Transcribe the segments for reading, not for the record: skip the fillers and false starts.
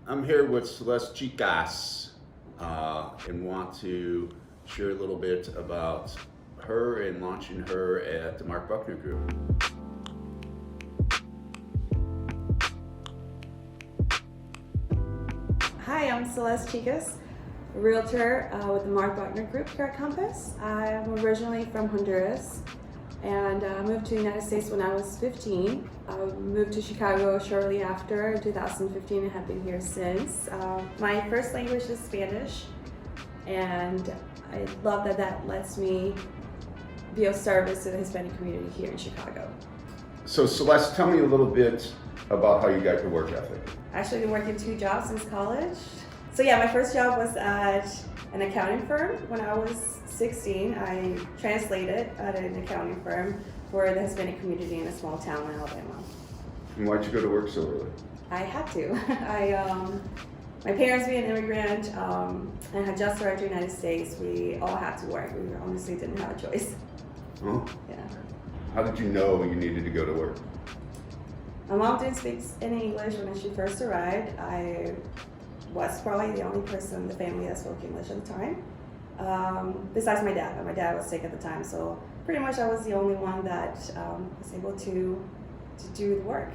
I'm here with Celeste Chicas and want to share a little bit about her and launching her at the Mark Buckner Group. Hi, I'm Celeste Chicas, a realtor with the Mark Buckner Group here at Compass. I'm originally from Honduras and moved to the United States when I was 15. I moved to Chicago shortly after in 2015 and have been here since. My first language is Spanish, and I love that that lets me be of service to the Hispanic community here in Chicago. So Celeste, tell me a little bit about how you got your work ethic. I actually been working 2 jobs since college. So yeah, my first job was at an accounting firm. When I was 16, I translated at an accounting firm for the Hispanic community in a small town in Alabama. And why'd you go to work so early? I had to. My parents being an immigrant and had just arrived in the United States, we all had to work. We honestly didn't have a choice. Oh. Yeah. How did you know you needed to go to work? My mom didn't speak any English when she first arrived. I was probably the only person in the family that spoke English at the time, besides my dad. But my dad was sick at the time, so pretty much I was the only one that was able to do the work.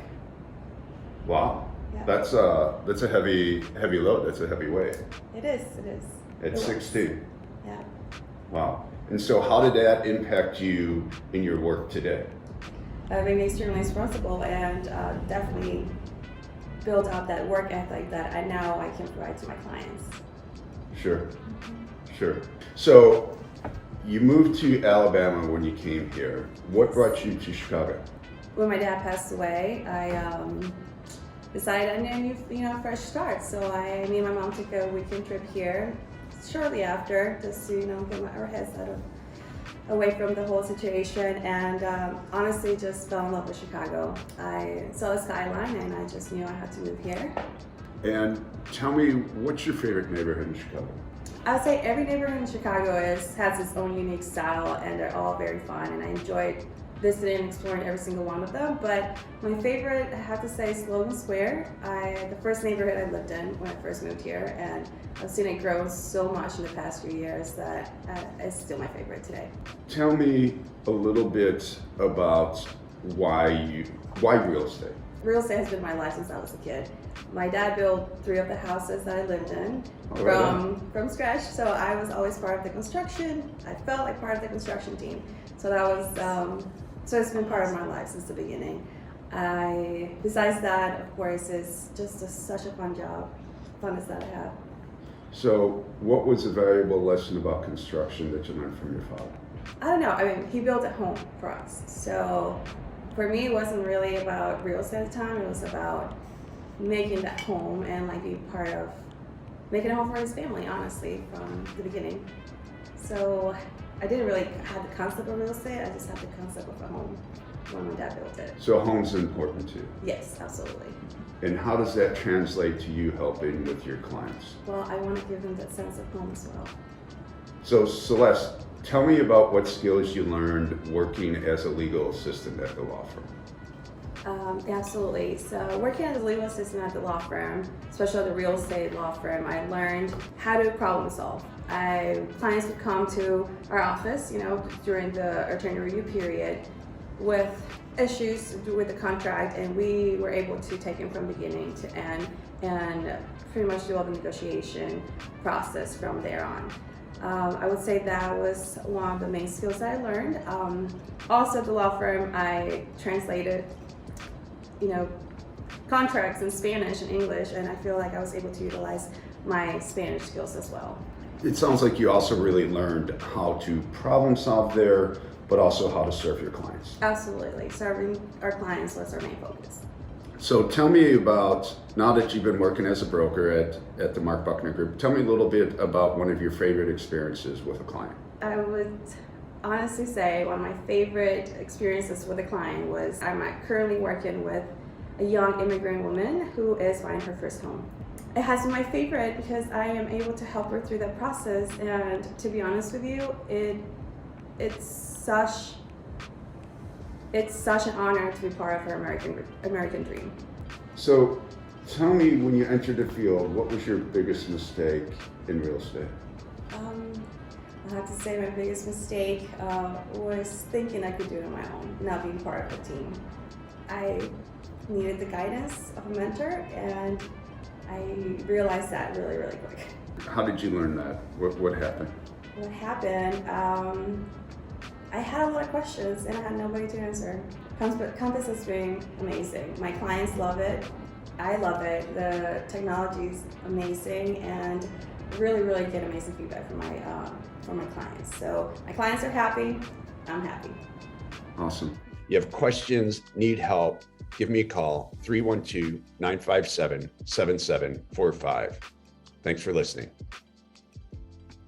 Wow, Yeah. that's a heavy load. That's a heavy weight. It is. It is. At 16. Yeah. Wow. And so how did that impact you in your work today? Made me extremely responsible and definitely built up that work ethic that I can provide to my clients. Sure, sure. So you moved to Alabama when you came here. What brought you to Chicago? When my dad passed away, I decided I needed a fresh start. So me and my mom took a weekend trip here shortly after, just to get our heads away from the whole situation, and honestly just fell in love with Chicago. I saw the skyline and I just knew I had to move here. And tell me, what's your favorite neighborhood in Chicago? I would say every neighborhood in Chicago has its own unique style, and they're all very fun, and I enjoyed visiting and exploring every single one of them. But my favorite, I have to say, is Logan Square. The first neighborhood I lived in when I first moved here, and I've seen it grow so much in the past few years that it's still my favorite today. Tell me a little bit about why real estate? Real estate has been my life since I was a kid. My dad built 3 of the houses that I lived in from scratch, so I was always part of the construction. I felt like part of the construction team. So that was so it's been part of my life since the beginning. Besides that, of course, it's just such a fun job, funnest that I have. So what was a valuable lesson about construction that you learned from your father? I don't know. I mean, he built a home for us. So for me, it wasn't really about real estate at the time. It was about making that home and being part of making a home for his family, honestly, from the beginning. So I didn't really have the concept of real estate. I just had the concept of a home when my dad built it. So home's important too? Yes, absolutely. And how does that translate to you helping with your clients? Well, I want to give them that sense of home as well. So Celeste, tell me about what skills you learned working as a legal assistant at the law firm. Absolutely. So working as a legal assistant at the law firm, especially the real estate law firm, I learned how to problem solve. Clients would come to our office, during the attorney review period with issues with the contract, and we were able to take them from beginning to end and pretty much do all the negotiation process from there on. I would say that was one of the main skills that I learned. Also at the law firm, I translated contracts in Spanish and English, and I feel like I was able to utilize my Spanish skills as well. It sounds like you also really learned how to problem solve there, but also how to serve your clients. Absolutely. Serving our clients was our main focus. So tell me about, now that you've been working as a broker at the Mark Buckner Group, tell me a little bit about one of your favorite experiences with a client. I would honestly say one of my favorite experiences with a client was I'm currently working with a young immigrant woman who is buying her first home. It has been my favorite because I am able to help her through that process, and to be honest with you, it's such an honor to be part of her American dream. So Tell me, when you entered the field, what was your biggest mistake in real estate? I have to say my biggest mistake was thinking I could do it on my own, not being part of a team. I needed the guidance of a mentor, and I realized that really, really quick. How did you learn that? What happened? What happened? I had a lot of questions and I had nobody to answer. Compass has been amazing. My clients love it. I love it. The technology is amazing, and really, really get amazing feedback from my clients. So my clients are happy. I'm happy. Awesome. You have questions, need help, give me a call, 312-957-7745. Thanks for listening.